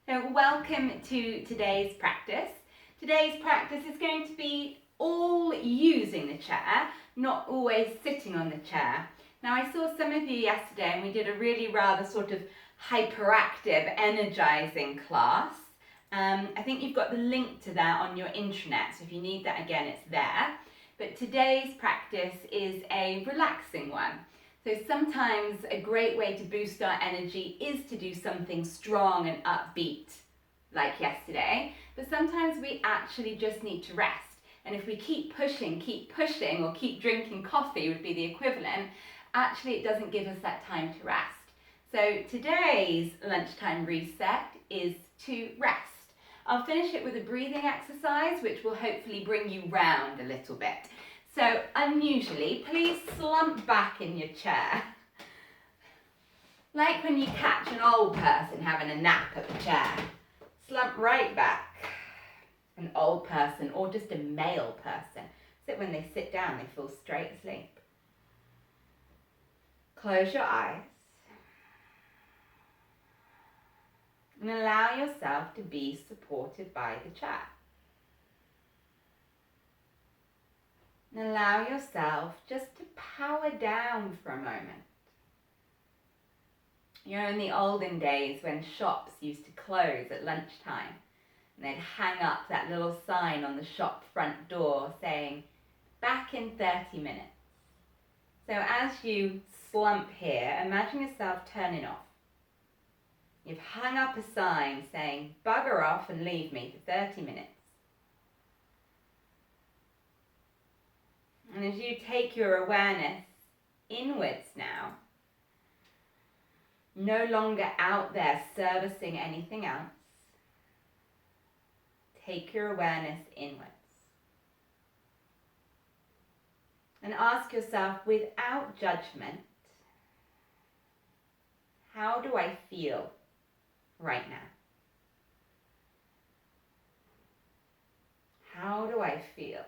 So welcome to today's practice. Today's practice is going to be all using the chair, not always sitting on the chair. Now I saw some of you yesterday and we did a really rather sort of hyperactive, energizing class. I think you've got the link to that on your intranet, so if you need that again, it's there. But today's practice is a relaxing one. So sometimes a great way to boost our energy is to do something strong and upbeat, like yesterday. But sometimes we actually just need to rest. And if we keep pushing, or keep drinking coffee would be the equivalent, actually it doesn't give us that time to rest. So today's lunchtime reset is to rest. I'll finish it with a breathing exercise, which will hopefully bring you round a little bit. So unusually, please slump back in your chair. Like when you catch an old person having a nap at the chair. Slump right back. An old person or just a male person, so that when they sit down they fall straight asleep. Close your eyes. And allow yourself to be supported by the chair. And allow yourself just to power down for a moment. You know, in the olden days when shops used to close at lunchtime, and they'd hang up that little sign on the shop front door saying, back in 30 minutes. So as you slump here, imagine yourself turning off. You've hung up a sign saying, bugger off and leave me for 30 minutes. And as you take your awareness inwards now, no longer out there servicing anything else, take your awareness inwards. And ask yourself without judgment, how do I feel right now? How do I feel?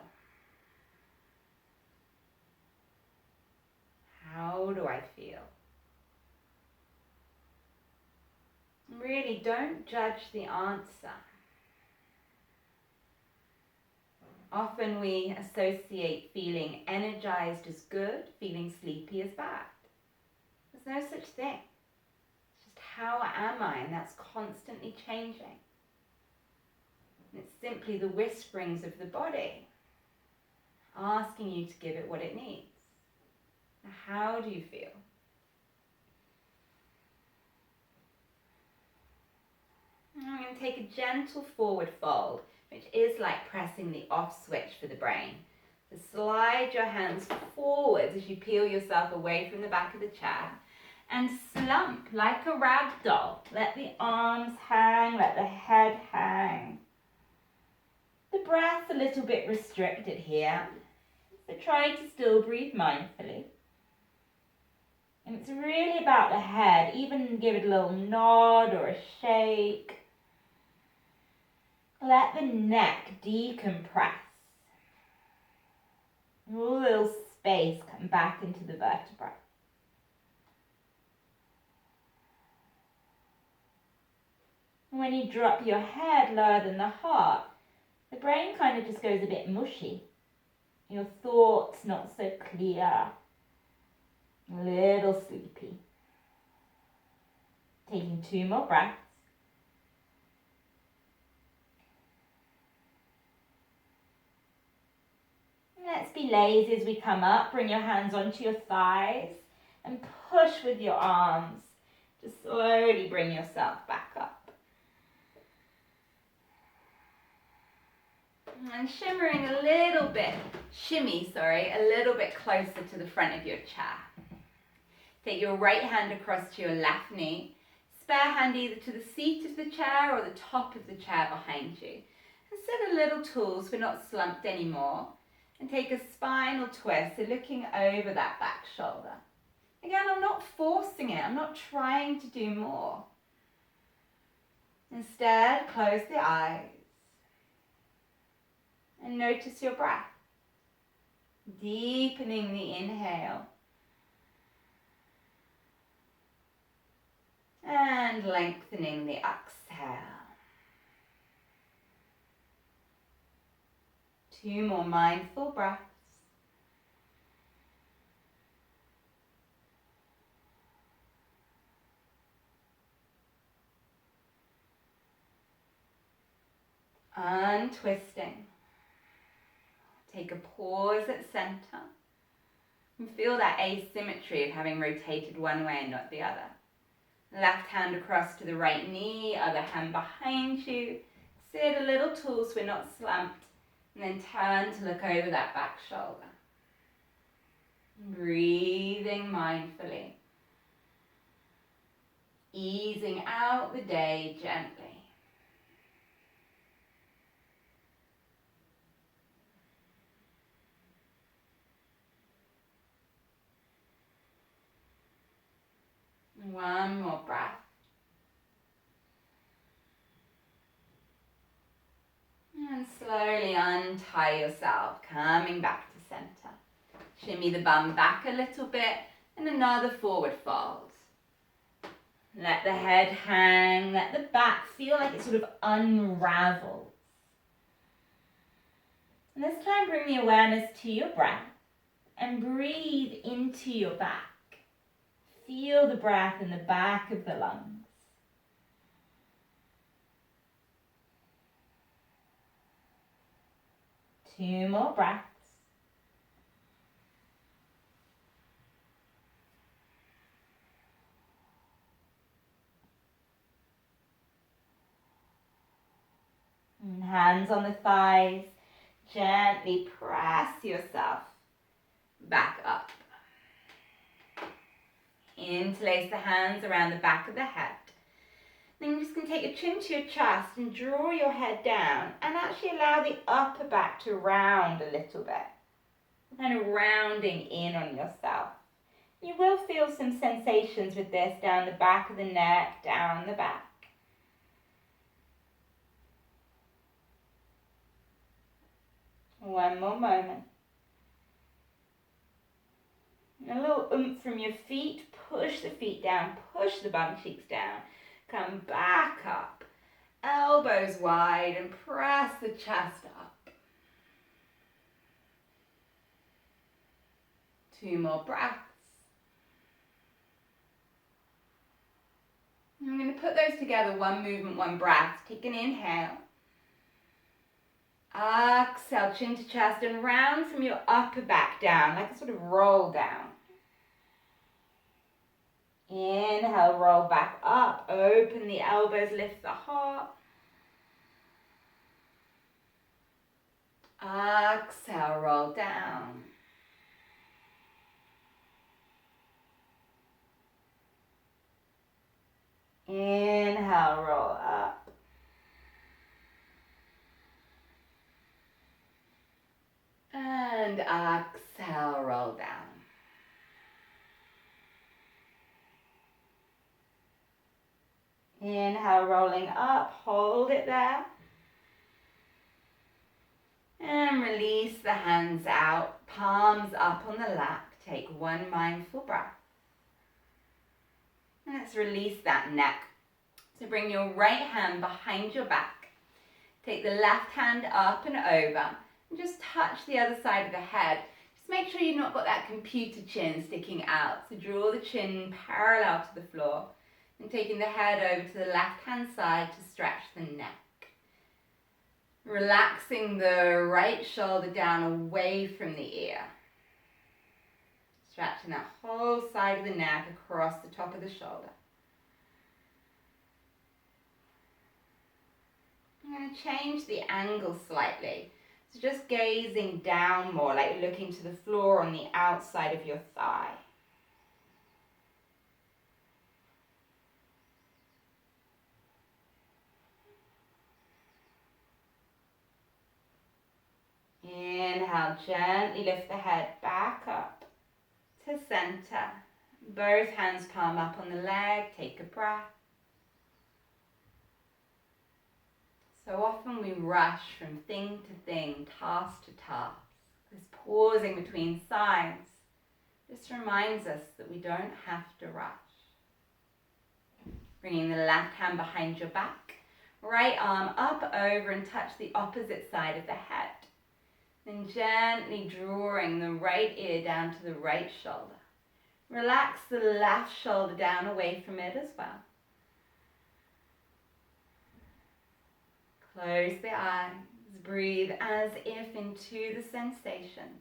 How do I feel? Really, don't judge the answer. Often we associate feeling energized as good, feeling sleepy as bad. There's no such thing. It's just how am I, and that's constantly changing. And it's simply the whisperings of the body asking you to give it what it needs. Now, how do you feel? I'm going to take a gentle forward fold, which is like pressing the off switch for the brain. So slide your hands forwards as you peel yourself away from the back of the chair and slump like a rag doll. Let the arms hang, let the head hang. The breath a little bit restricted here, so try to still breathe mindfully. And it's really about the head, even give it a little nod or a shake. Let the neck decompress. A little space come back into the vertebrae. When you drop your head lower than the heart, the brain kind of just goes a bit mushy. Your thoughts not so clear. A little sleepy. Taking 2 more breaths. Let's be lazy as we come up. Bring your hands onto your thighs and push with your arms. Just slowly bring yourself back up. And shimmy a little bit closer to the front of your chair. Take your right hand across to your left knee. Spare hand either to the seat of the chair or the top of the chair behind you. And set a little tool so we're not slumped anymore. And take a spinal twist, so looking over that back shoulder. Again, I'm not forcing it. I'm not trying to do more. Instead, close the eyes. And notice your breath. Deepening the inhale. And lengthening the exhale. 2 more mindful breaths. Untwisting. Take a pause at center. And feel that asymmetry of having rotated one way and not the other. Left hand across to the right knee, other hand behind you. Sit a little tall so we're not slumped. And then turn to look over that back shoulder. Breathing mindfully. Easing out the day gently. One more breath. And slowly untie yourself, coming back to center. Shimmy the bum back a little bit and another forward fold. Let the head hang, let the back feel like it sort of unravels. And this time bring the awareness to your breath and breathe into your back. Feel the breath in the back of the lungs. Two more breaths. And hands on the thighs. Gently press yourself back up. Interlace the hands around the back of the head. Then you're just going to take your chin to your chest and draw your head down and actually allow the upper back to round a little bit. Kind of rounding in on yourself. You will feel some sensations with this down the back of the neck, down the back. One more moment. A little oomph from your feet. Push the feet down. Push the bum cheeks down. Come back up. Elbows wide and press the chest up. Two more breaths. I'm going to put those together, one movement, one breath. Take an inhale. Exhale, chin to chest and round from your upper back down, like a sort of roll down. Inhale, roll back up, open the elbows, lift the heart. Exhale, roll down. Inhale, roll up. And exhale, roll down. Inhale, rolling up, hold it there. And release the hands out, palms up on the lap. Take one mindful breath. And let's release that neck. So bring your right hand behind your back. Take the left hand up and over. And just touch the other side of the head. Just make sure you've not got that computer chin sticking out. So draw the chin parallel to the floor. And taking the head over to the left hand side to stretch the neck. Relaxing the right shoulder down away from the ear. Stretching that whole side of the neck across the top of the shoulder. I'm going to change the angle slightly. So just gazing down more, like you're looking to the floor on the outside of your thigh. Inhale, gently lift the head back up to center. Both hands palm up on the leg, take a breath. So often we rush from thing to thing, task to task. This pausing between sighs just reminds us that we don't have to rush. Bringing the left hand behind your back, right arm up over and touch the opposite side of the head. gently drawing the right ear down to the right shoulder. Relax the left shoulder down away from it as well. Close the eyes, breathe as if into the sensations,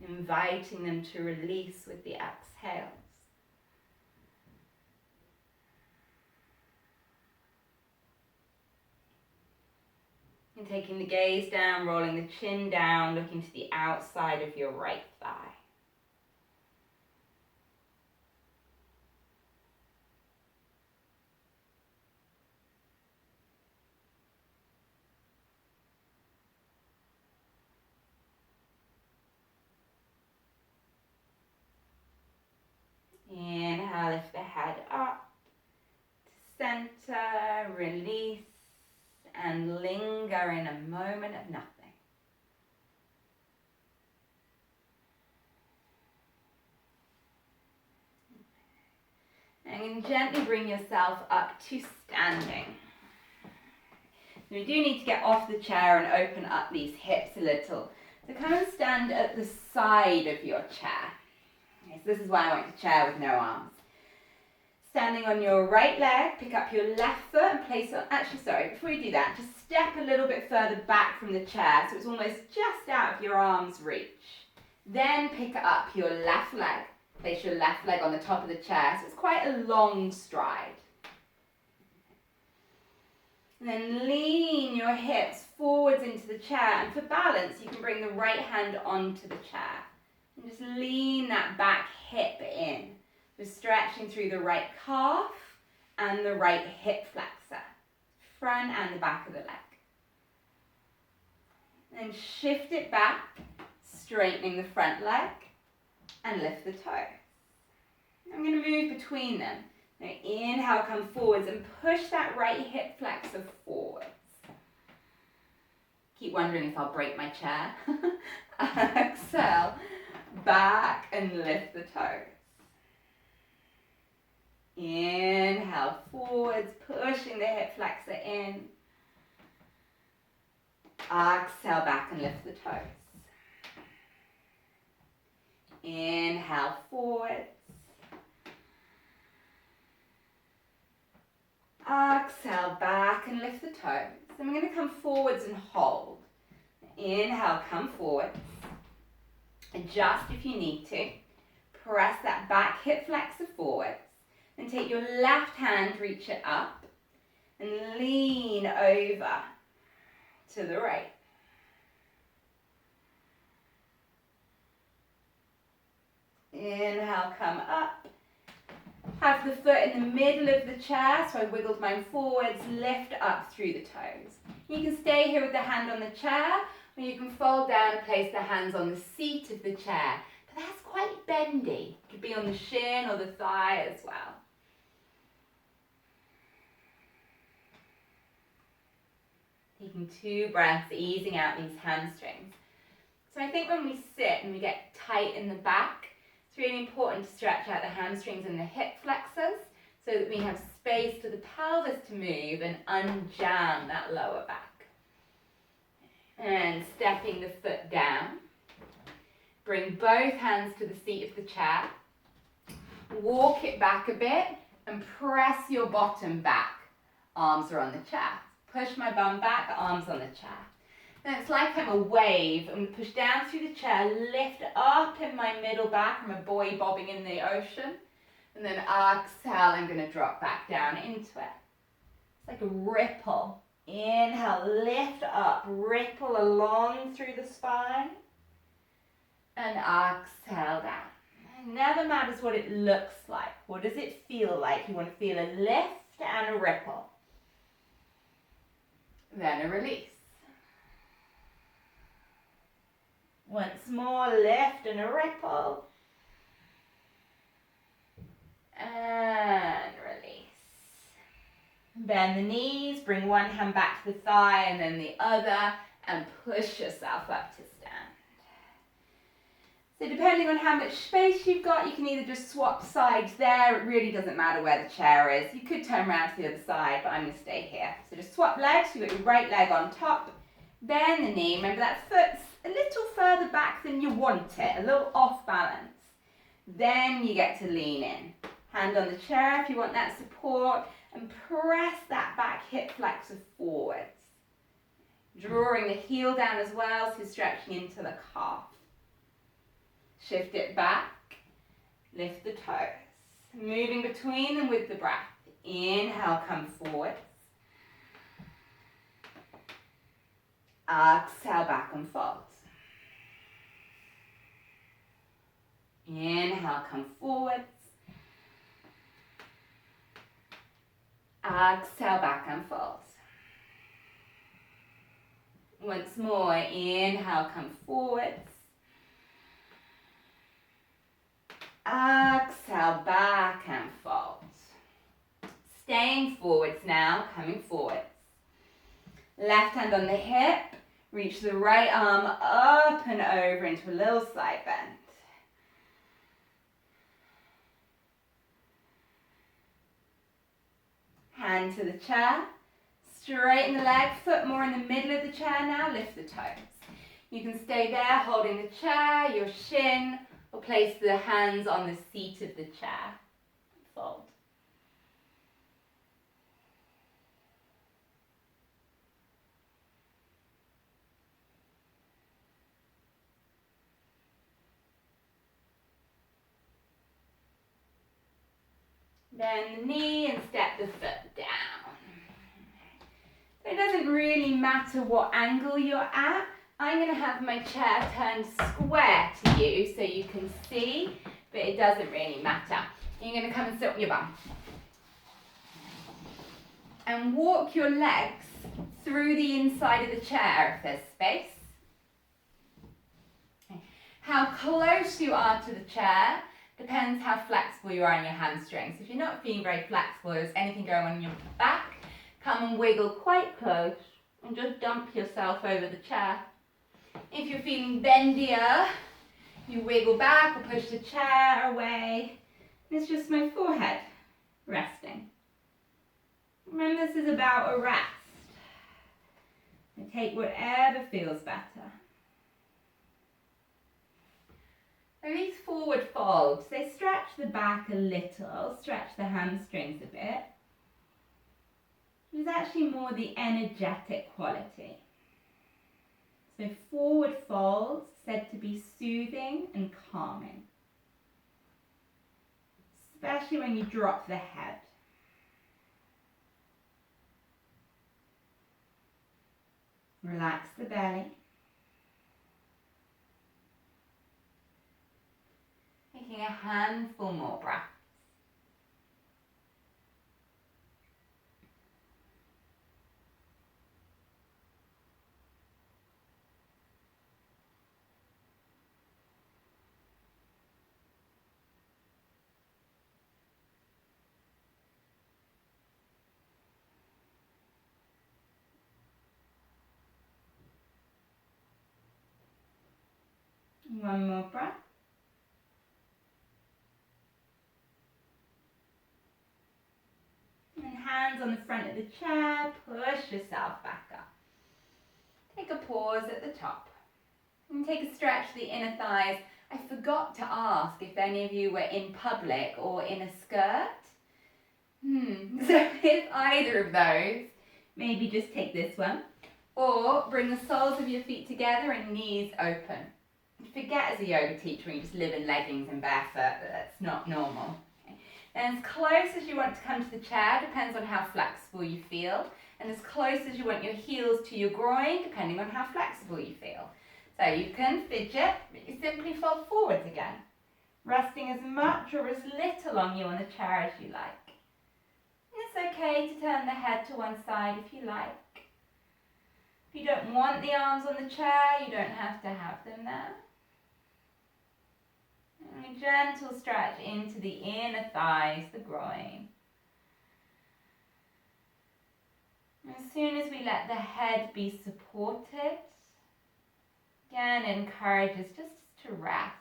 inviting them to release with the exhales. And taking the gaze down, rolling the chin down, looking to the outside of your right thigh. Inhale, lift the head up to center, release, and linger in a moment of nothing. And gently bring yourself up to standing. We do need to get off the chair and open up these hips a little. So kind of stand at the side of your chair. Okay, so this is why I want a chair with no arms. Standing on your right leg, pick up your left foot and place it, before you do that, just step a little bit further back from the chair so it's almost just out of your arm's reach. Then pick up your left leg, place your left leg on the top of the chair so it's quite a long stride. And then lean your hips forwards into the chair, and for balance you can bring the right hand onto the chair. And just lean that back hip in. We're stretching through the right calf and the right hip flexor, front and the back of the leg. Then shift it back, straightening the front leg, and lift the toe. I'm going to move between them. Now inhale, come forwards and push that right hip flexor forwards. Keep wondering if I'll break my chair. Exhale, back and lift the toes. Inhale, forwards, pushing the hip flexor in. Exhale, back and lift the toes. Inhale, forwards. Exhale, back and lift the toes. And we're going to come forwards and hold. Inhale, come forwards. Adjust if you need to. Press that back hip flexor forwards. And take your left hand, reach it up. And lean over to the right. Inhale, come up. Have the foot in the middle of the chair, so I wiggled mine forwards, lift up through the toes. You can stay here with the hand on the chair, or you can fold down and place the hands on the seat of the chair. But that's quite bendy. It could be on the shin or the thigh as well. Taking 2 breaths, easing out these hamstrings. So I think when we sit and we get tight in the back, it's really important to stretch out the hamstrings and the hip flexors so that we have space for the pelvis to move and unjam that lower back. And stepping the foot down. Bring both hands to the seat of the chair. Walk it back a bit and press your bottom back. Arms are on the chair. Push my bum back, arms on the chair. Then it's like I'm a wave. I'm going to push down through the chair, lift up in my middle back. I'm a buoy bobbing in the ocean. And then exhale, I'm going to drop back down into it. It's like a ripple. Inhale, lift up, ripple along through the spine. And exhale down. It never matters what it looks like. What does it feel like? You want to feel a lift and a ripple. Then a release. Once more, lift and a ripple. And release. Bend the knees, bring one hand back to the thigh and then the other, and push yourself up to stand. So depending on how much space you've got, you can either just swap sides there. It really doesn't matter where the chair is. You could turn around to the other side, but I'm going to stay here. So just swap legs. You've got your right leg on top. Bend the knee. Remember that foot's a little further back than you want it, a little off balance, then you get to lean in. Hand on the chair if you want that support, and press that back hip flexor forwards. Drawing the heel down as well, so stretching into the calf. Shift it back, lift the toes. Moving between them with the breath. Inhale, come forwards. Exhale, back and fold. Inhale, come forwards. Exhale, back and fold. Once more, inhale, come forwards. Exhale, back and fold. Staying forwards now, coming forwards. Left hand on the hip, reach the right arm up and over into a little side bend. Hand to the chair, straighten the leg, foot more in the middle of the chair now, lift the toes. You can stay there holding the chair, your shin, or place the hands on the seat of the chair. Fold. Bend the knee and step the foot down. So it doesn't really matter what angle you're at. I'm going to have my chair turned square to you so you can see, but it doesn't really matter. You're going to come and sit on your bum. And walk your legs through the inside of the chair if there's space. How close you are to the chair depends how flexible you are in your hamstrings. If you're not feeling very flexible, there's anything going on in your back, come and wiggle quite close and just dump yourself over the chair. If you're feeling bendier, you wiggle back or push the chair away. It's just my forehead resting. Remember, this is about a rest. And take whatever feels better. So these forward folds, they stretch the back a little, stretch the hamstrings a bit. There's actually more the energetic quality. So forward folds said to be soothing and calming, especially when you drop the head. Relax the belly. Taking a handful more breaths. One more breath. And hands on the front of the chair, push yourself back up. Take a pause at the top. And take a stretch to the inner thighs. I forgot to ask if any of you were in public or in a skirt. So if either of those, maybe just take this one. Or bring the soles of your feet together and knees open. Forget as a yoga teacher when you just live in leggings and barefoot, that's not normal. Okay. And as close as you want to come to the chair depends on how flexible you feel, and as close as you want your heels to your groin depending on how flexible you feel. So you can fidget, but you simply fold forwards again, resting as much or as little on you on the chair as you like. And it's okay to turn the head to one side if you like. If you don't want the arms on the chair, you don't have to have them there. And a gentle stretch into the inner thighs, the groin. As soon as we let the head be supported, again encourages just to rest.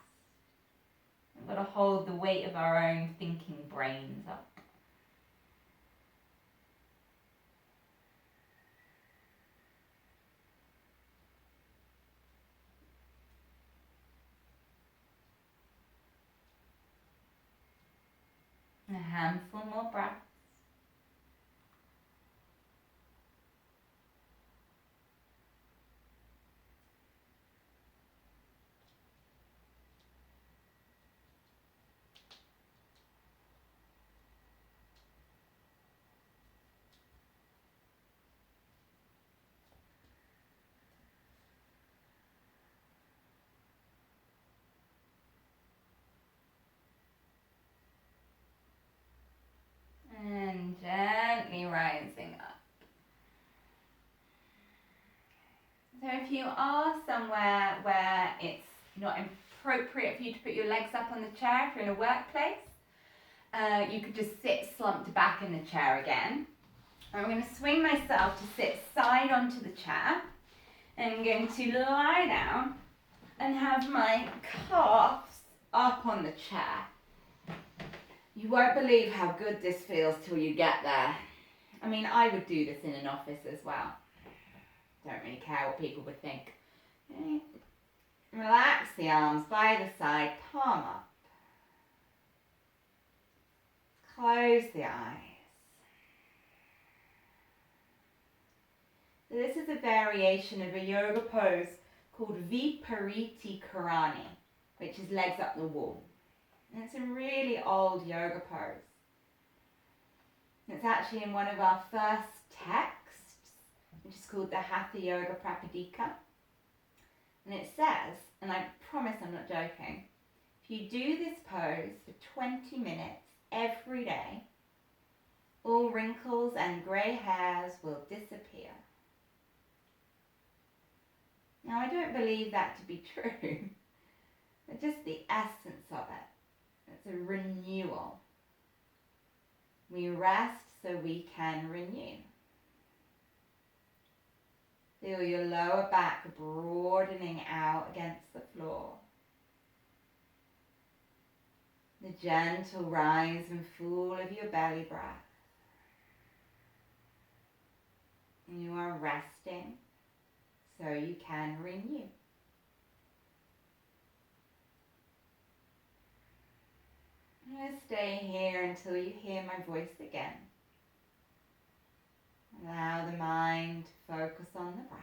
We've got to hold the weight of our own thinking brains up. handful more breath. And gently rising up. So if you are somewhere where it's not appropriate for you to put your legs up on the chair, if you're in a workplace, you could just sit slumped back in the chair again. I'm going to swing myself to sit side onto the chair. And I'm going to lie down and have my calves up on the chair. You won't believe how good this feels till you get there. I mean, I would do this in an office as well. Don't really care what people would think. Okay. Relax the arms by the side, palm up. Close the eyes. So this is a variation of a yoga pose called Vipariti Karani, which is legs up the wall. And it's a really old yoga pose. It's actually in one of our first texts, which is called the Hatha Yoga Prapadika. And it says, and I promise I'm not joking, if you do this pose for 20 minutes every day, all wrinkles and grey hairs will disappear. Now I don't believe that to be true, but just the essence of it. It's a renewal. We rest so we can renew. Feel your lower back broadening out against the floor. The gentle rise and fall of your belly breath. You are resting so you can renew. I'm going to stay here until you hear my voice again. Allow the mind to focus on the breath.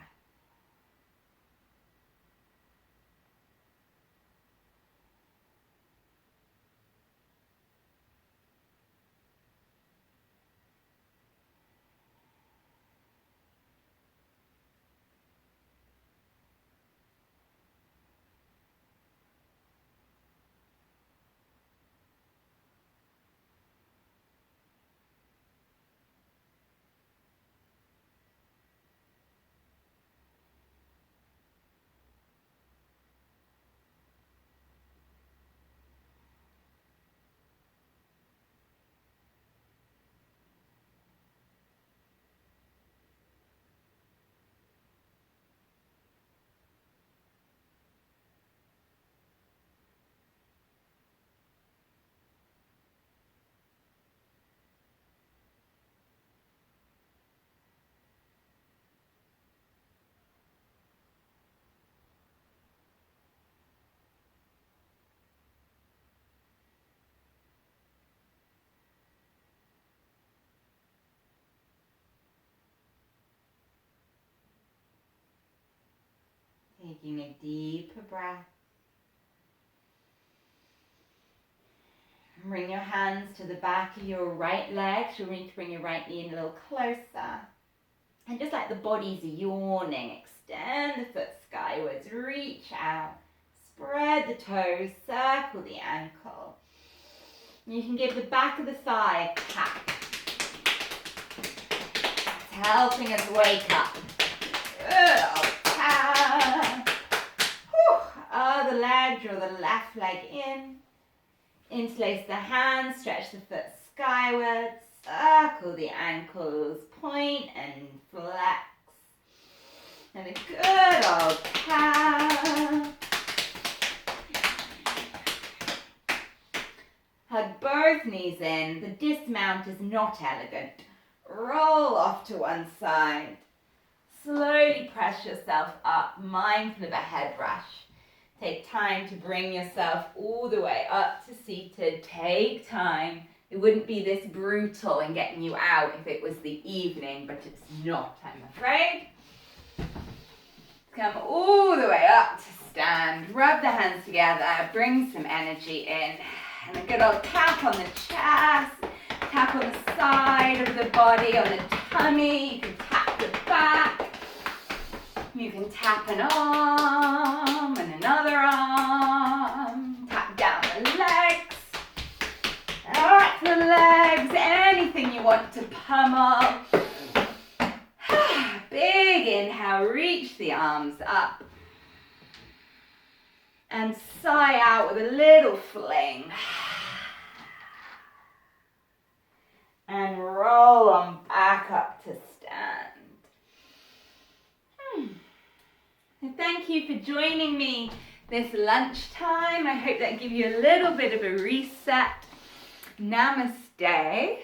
Taking a deeper breath. Bring your hands to the back of your right leg. You'll need to bring your right knee in a little closer. And just like the body's yawning, extend the foot skywards, reach out, spread the toes, circle the ankle. You can give the back of the thigh a tap. It's helping us wake up. Good old tap. Other leg, draw the left leg in. Interlace the hands, stretch the foot skywards, circle the ankles, point and flex. And a good old tap. Hug both knees in. The dismount is not elegant. Roll off to one side. Slowly press yourself up, mindful of a head rush. Take time to bring yourself all the way up to seated. Take time It wouldn't be this brutal in getting you out if it was the evening, but it's not, I'm afraid. Come all the way up to stand. Rub the hands together. Bring some energy in. And a good old tap on the chest. Tap on the side of the body, on the tummy. You can tap the back. You can tap an arm and another arm. Tap down the legs. Back the legs. Anything you want to pummel. Big inhale, reach the arms up. And sigh out with a little fling. And roll on back up to stand. And thank you for joining me this lunchtime. I hope that gives you a little bit of a reset. Namaste.